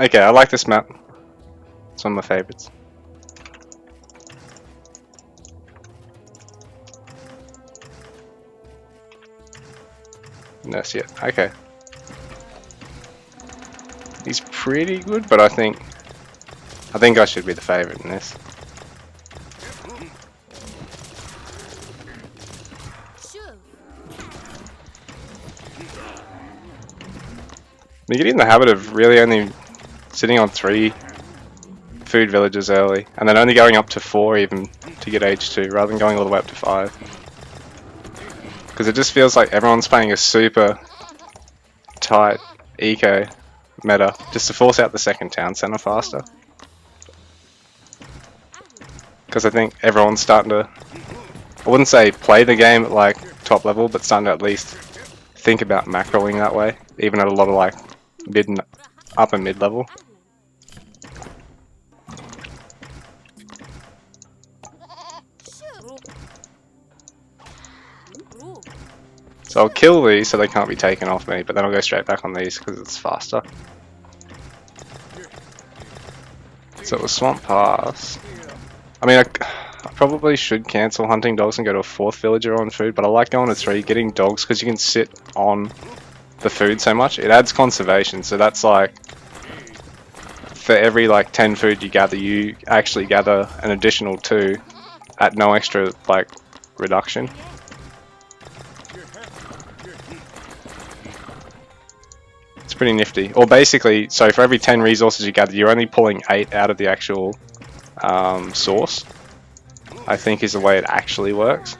Okay, I like this map. It's one of my favorites. Nurse yet. Okay. He's pretty good, but I think I should be the favorite in this. You get in the habit of really only sitting on 3 food villages early, and then only going up to 4 even to get H2, rather than going all the way up to 5. Because it just feels like everyone's playing a super tight eco meta, just to force out the second town center faster. Because I think everyone's starting to, I wouldn't say play the game at like top level, but starting to at least think about macroing that way, even at a lot of like mid and upper mid level. So I'll kill these so they can't be taken off me, but then I'll go straight back on these because it's faster. So it was Swamp Pass. I mean, I probably should cancel hunting dogs and go to a 4th villager on food, but I like going to 3, getting dogs because you can sit on the food so much. It adds conservation, so that's like, for every like 10 food you gather, you actually gather an additional 2 at no extra like reduction. It's pretty nifty. Or basically, so for every 10 resources you gather, you're only pulling 8 out of the actual source, I think is the way it actually works.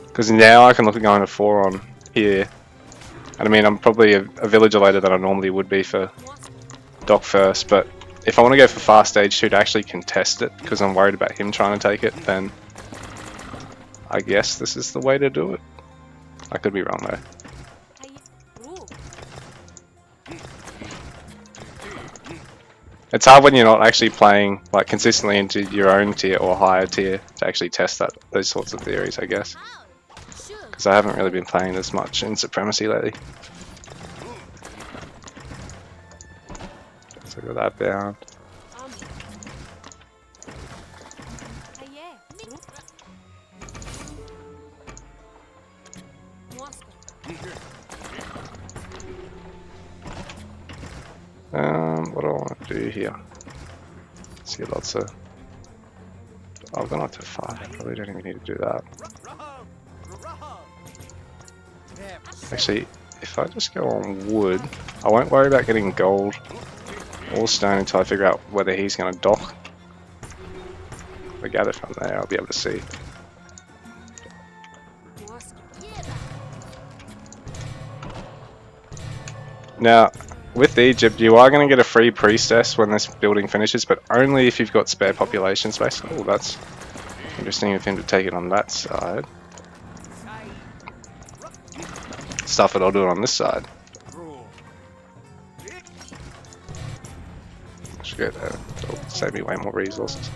Because now I can look at going to 4 on here. And I mean, I'm probably a villager later than I normally would be for Doc first, but if I want to go for fast stage 2 to actually contest it, because I'm worried about him trying to take it, then I guess this is the way to do it. I could be wrong though. It's hard when you're not actually playing like consistently into your own tier or higher tier to actually test those sorts of theories, I guess. Because I haven't really been playing as much in Supremacy lately. So I got that down. What do I want to do here? See lots of... Oh, I've gone up to 5. Probably don't even need to do that. Actually, if I just go on wood, I won't worry about getting gold or stone until I figure out whether he's going to dock. If I gather from there, I'll be able to see. Now, with Egypt, you are going to get a free priestess when this building finishes, but only if you've got spare population space. Oh, that's interesting of him to take it on that side. Stuff it, I'll do it on this side. Should go there. It'll save me way more resources.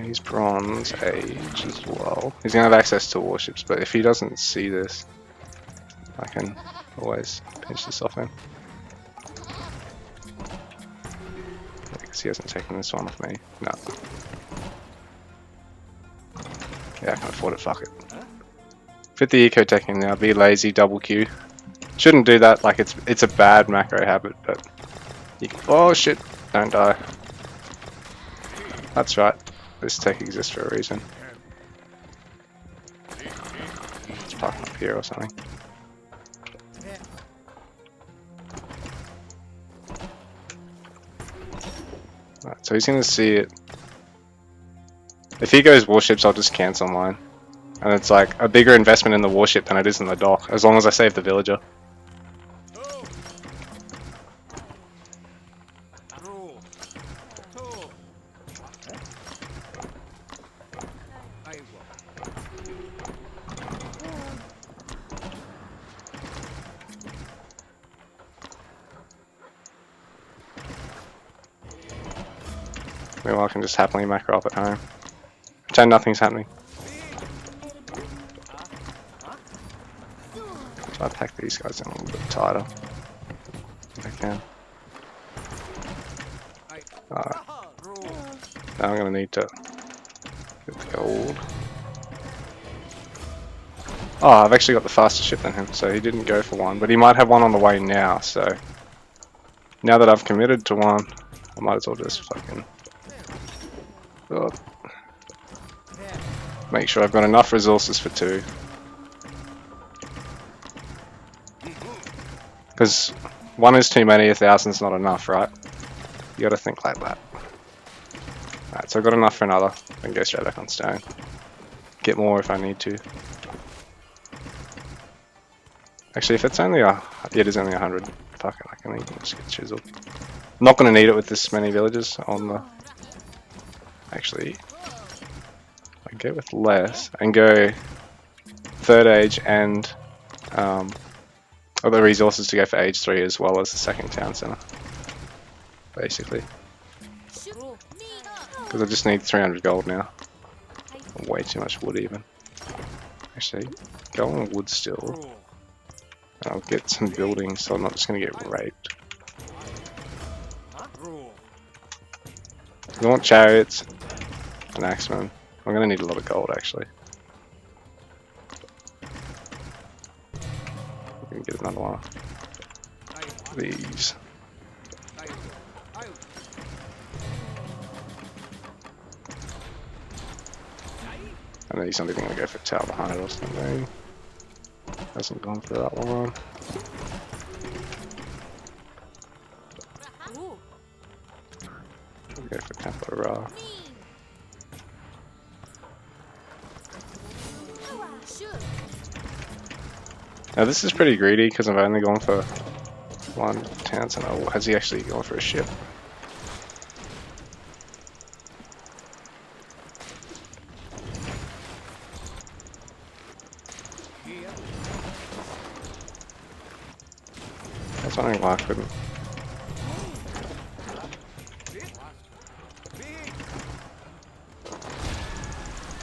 He's Bronze Age as well. He's going to have access to warships, but if he doesn't see this, I can always pinch this off him. Because he hasn't taken this one off me. No. Yeah, I can afford it, fuck it. Fit the eco tech in now, be lazy, double Q. Shouldn't do that, like it's a bad macro habit, but you can, oh shit, don't die. That's right. This tech exists for a reason. Let's park up here or something. Right, so he's gonna see it. If he goes warships, I'll just cancel mine. And it's like a bigger investment in the warship than it is in the dock, as long as I save the villager. Meanwhile, I can just happily macro up at home. pretend nothing's happening. Try to pack these guys in a little bit tighter if I can. Alright. Now I'm gonna need to get the gold. Oh, I've actually got the faster ship than him, so he didn't go for one, but he might have one on the way now, so now that I've committed to one, I might as well just fucking make sure I've got enough resources for two. Because one is too many, 1,000's not enough, right? You gotta think like that. Alright, so I've got enough for another. I can go straight back on stone. Get more if I need to. Actually, if it's only it is only 100. Fuck it, I can even just get chiseled. I'm not gonna need it with this many villages on the. Actually, I go with less and go third age and other resources to go for age 3 as well as the second town center. Basically, because I just need 300 gold now. Way too much wood even. Actually, go on wood still. I'll get some buildings, so I'm not just gonna get raped. I want chariots and axemen. I'm gonna need a lot of gold actually. We can get another one. These. I know he's not even gonna go for tower behind it or something. Hasn't gone for that one. We'll go for Temple Ra. Now this is pretty greedy because I've only gone for one town center. Oh, has he actually gone for a ship? That's wondering why I couldn't.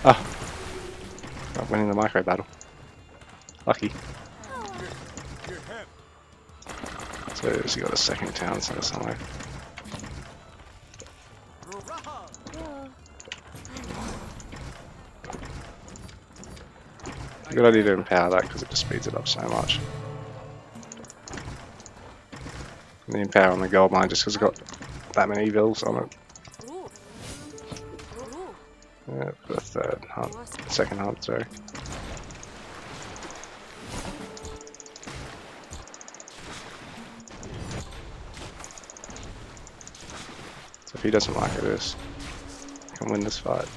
Ah! Not winning the micro battle. Lucky. So has he got a second town center somewhere? Good idea to empower that because it just speeds it up so much. And the empower on the gold mine just because it's got that many vills on it. Yeah, for the third hunt, second hunt, sorry. So if he doesn't like this, he can win this fight.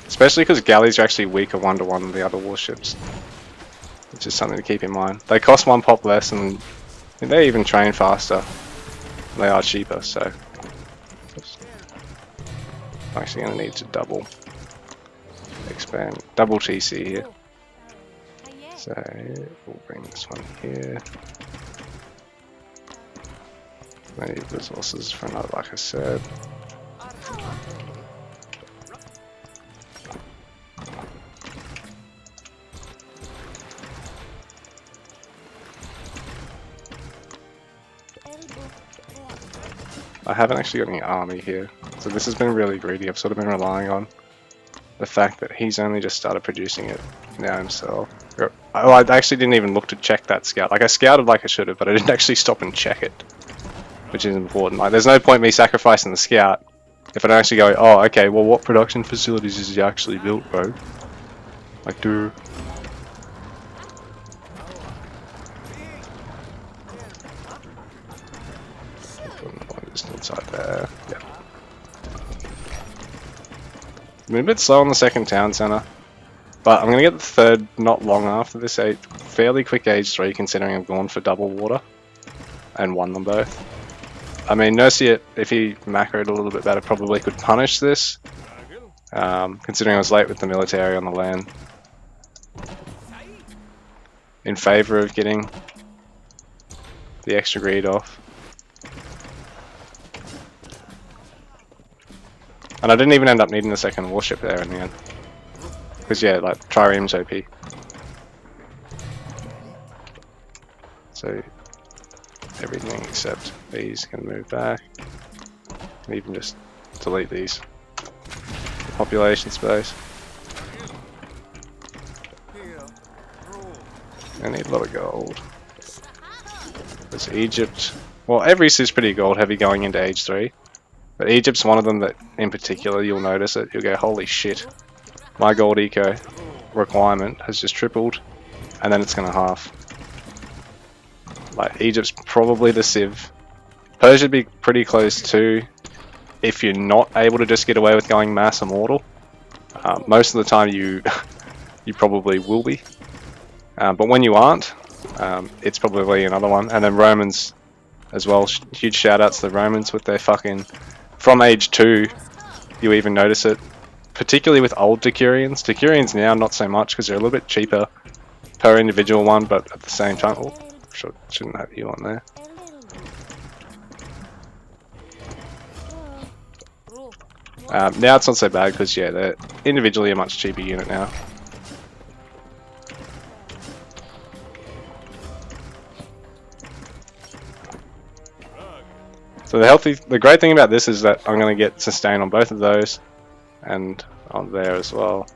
Especially because galleys are actually weaker 1-to-1 than the other warships. Which is something to keep in mind. They cost 1 pop less and they even train faster. They are cheaper, so I'm actually going to need to double expand, double TC here. So we'll bring this one here. I need resources for another, like I said. I haven't actually got any army here, so this has been really greedy. I've sort of been relying on the fact that he's only just started producing it now himself. Oh, I actually didn't even look to check that scout. Like, I scouted like I should have, but I didn't actually stop and check it, which is important. Like, there's no point me sacrificing the scout if I don't actually go, oh, okay, well, what production facilities is he actually built, bro? Like, dude. Just inside there. Yeah. I'm a bit slow on the second town center, but I'm gonna get the third not long after this. Fairly quick age 3 considering I've gone for double water and won them both. I mean, Nursiet, if he macroed a little bit better, probably could punish this. Considering I was late with the military on the land. In favor of getting the extra greed off. And I didn't even end up needing a second warship there in the end. Because yeah, like Trireme's OP. So everything except these can move back. And even just delete these. Population space. I need a lot of gold. There's Egypt. Well, every is pretty gold heavy going into age 3. But Egypt's one of them that, in particular, you'll notice it. You'll go, holy shit. My gold eco requirement has just tripled. And then it's going to half. Like, Egypt's probably the civ. Persia'd be pretty close too, if you're not able to just get away with going mass immortal. Most of the time you you probably will be. But when you aren't, it's probably another one. And then Romans as well. Huge shout outs to the Romans with their fucking... From age 2, you even notice it. Particularly with old Decurions. Decurions now, not so much, because they're a little bit cheaper per individual one, but at the same time... Oh, shouldn't have you on there. Now it's not so bad, because yeah, they're individually a much cheaper unit now. So the great thing about this is that I'm going to get sustain on both of those, and on there as well.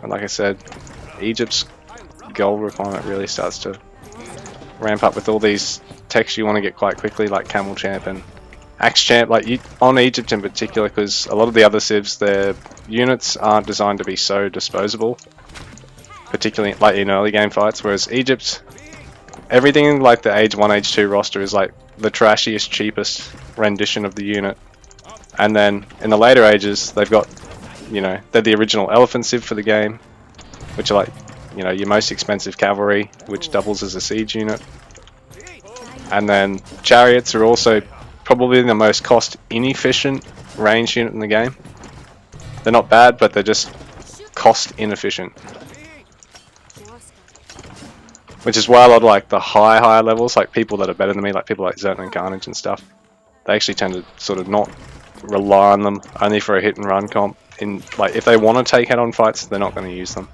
And like I said, Egypt's gold requirement really starts to ramp up with all these techs you want to get quite quickly, like Camel Champ and Axe Champ. Like on Egypt in particular, because a lot of the other civs, their units aren't designed to be so disposable, particularly like in early game fights. Whereas Egypt, everything like the age 1, age 2 roster is like the trashiest, cheapest rendition of the unit. And then in the later ages, they've got, you know, they're the original elephant civ for the game, which are like, you know, your most expensive cavalry, which doubles as a siege unit. And then chariots are also probably the most cost inefficient range unit in the game. They're not bad, but they're just cost inefficient. Which is why a lot of like the higher levels, like people that are better than me, like people like Zertan and Carnage and stuff, they actually tend to sort of not rely on them only for a hit and run comp. In like if they want to take head-on fights, they're not going to use them.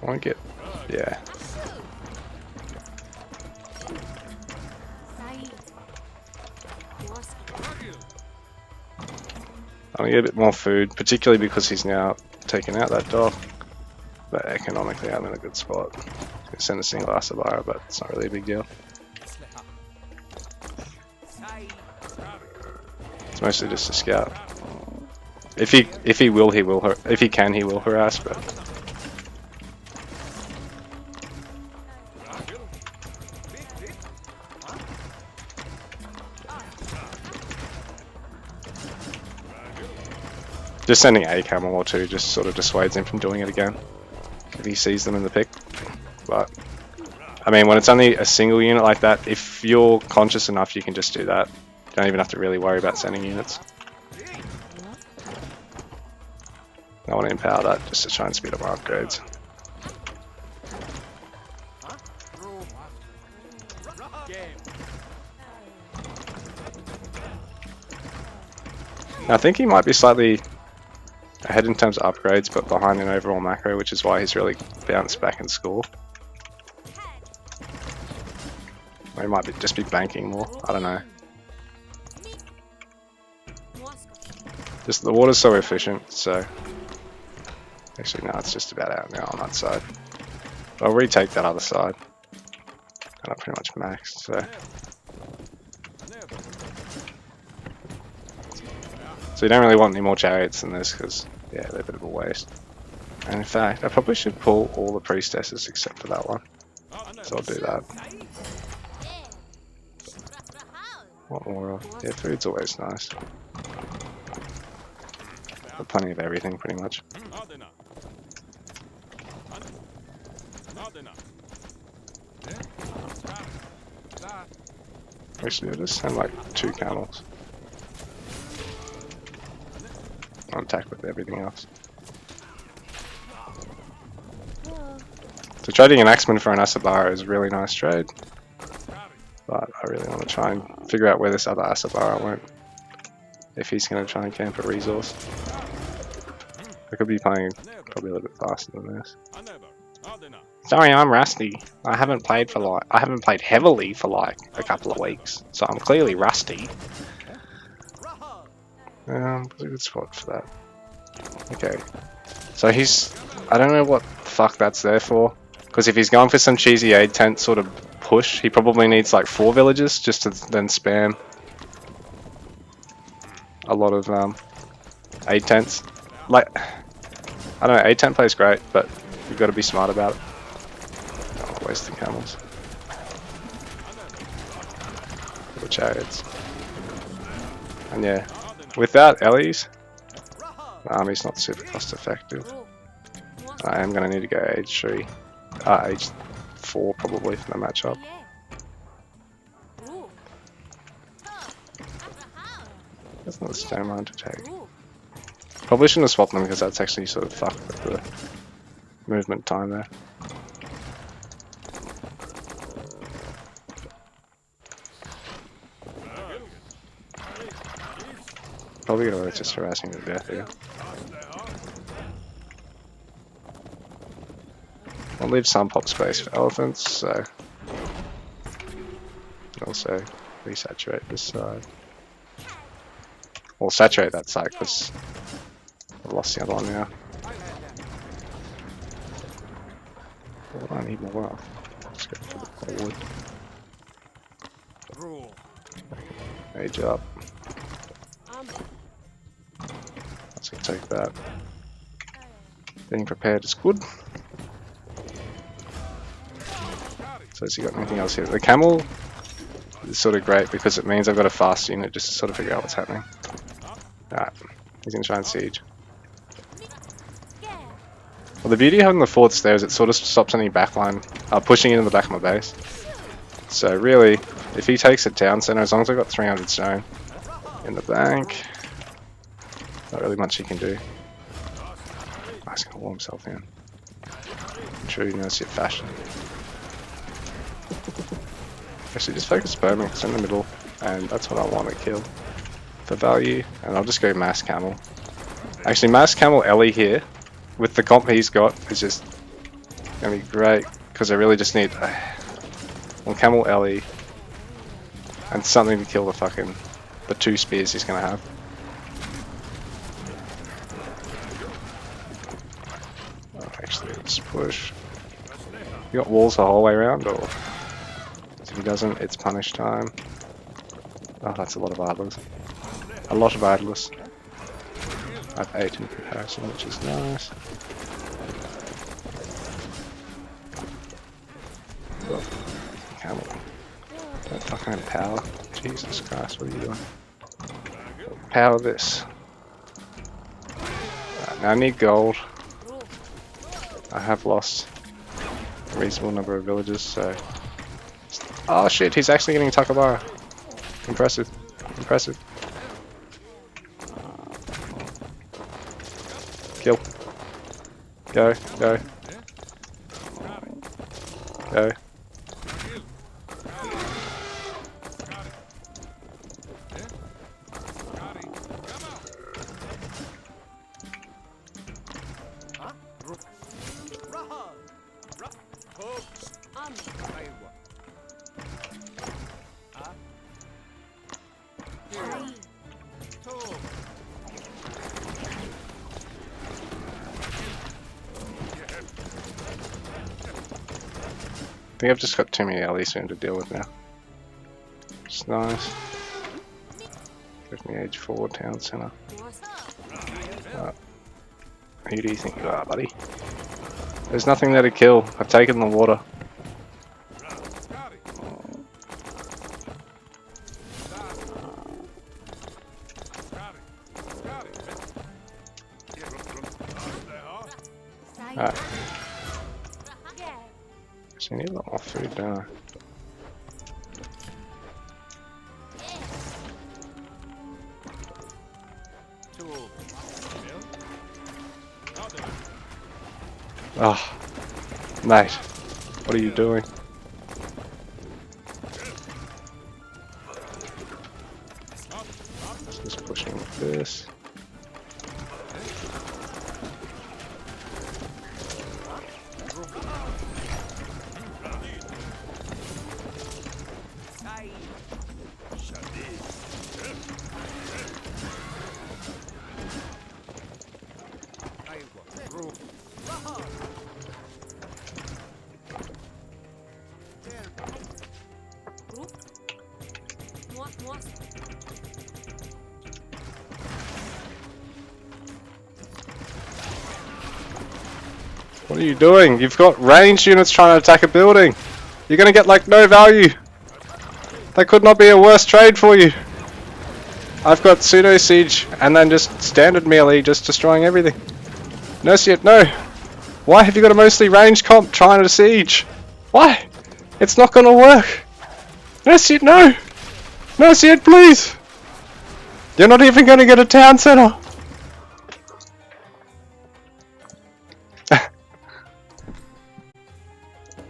I want to get, yeah. I want to get a bit more food, particularly because he's now taken out that dock. But economically, I'm in a good spot. I'm going to send a single Asabara, but it's not really a big deal. It's mostly just a scout. If he can, he will harass, but. Just sending a camel or two just sort of dissuades him from doing it again if he sees them in the pick. But I mean, when it's only a single unit like that, if you're conscious enough, you can just do that. You don't even have to really worry about sending units. I want to empower that just to try and speed up my upgrades. Now, I think he might be slightly ahead in terms of upgrades, but behind in overall macro, which is why he's really bounced back in score. Or he might just be banking more, I don't know. Just the water's so efficient, so... Actually, no, it's just about out now on that side. But I'll retake that other side. And I'm pretty much maxed, so... So you don't really want any more chariots than this, because, yeah, they're a bit of a waste. And in fact, I probably should pull all the priestesses except for that one. So I'll do that. What more of? Yeah, food's always nice. Got plenty of everything, pretty much. Actually, I'll just send like 2 camels. on attack with everything else. So trading an Axeman for an Asabara is a really nice trade. But I really want to try and figure out where this other Asabara went. If he's going to try and camp a resource. I could be playing probably a little bit faster than this. Sorry, I'm rusty. I haven't played heavily for like a couple of weeks, so I'm clearly rusty. It's a good spot for that. Okay, so I don't know what the fuck that's there for, because if he's going for some cheesy aid tent sort of push, he probably needs like 4 villages just to then spam a lot of aid tents. Like, I don't know, aid tent plays great, but you've got to be smart about it. Don't waste the camels. The chariots. And yeah, without Ellie's, the army's not super cost effective. I am going to need to go age 3, age 4 probably for the matchup. That's not a stone mine to take. Probably shouldn't have swapped them because that's actually sort of fucked with the movement time there. Probably gonna work just harassing to death here. I'll leave some pop space for elephants, so also resaturate this side. Or saturate that side because I've lost the other one now. What do I need more of? Let's go for the wood. Age up. Let's take that. Being prepared is good. So has he got anything else here? The camel is sort of great because it means I've got a fast unit just to sort of figure out what's happening. Alright, he's gonna try and siege. Well, the beauty of having the forts there is it sort of stops any backline pushing into the back of my base. So really, if he takes it down center, as long as I've got 300 stone in the bank, not really much he can do. Oh, he's gonna wall himself in. True University of Fashion. Actually, just focus Burmix in the middle, and that's what I want to kill for value. And I'll just go mass camel. Actually, mass camel Ellie here with the comp he's got is just gonna be great because I really just need one camel Ellie and something to kill the 2 spears he's gonna have. Oh, actually, let's push. You got walls the whole way around, or if he doesn't, it's punish time. Oh, that's a lot of idlers. A lot of idlers. I have 8 in comparison, which is nice. Oh, camel. Don't fucking power. Jesus Christ, what are you doing? Power this. Right, now I need gold. I have lost a reasonable number of villages, so... Oh shit, he's actually getting Takabara. Impressive. Impressive. Kill. Go, go. Go. I think I've just got too many allies soon to deal with now. It's nice. Give me age 4 town center. Who do you think you are, buddy? There's nothing there to kill. I've taken the water. Alright. So you need a lot more food, don't I? Ah, mate, what are you doing? Just pushing this. What are you doing? You've got ranged units trying to attack a building. You're gonna get like no value. That could not be a worse trade for you. I've got pseudo siege and then just standard melee just destroying everything. Nursiet, no. Why have you got a mostly ranged comp trying to siege? Why? It's not gonna work. Nursiet, no. Nursiet, please. You're not even gonna get a town center.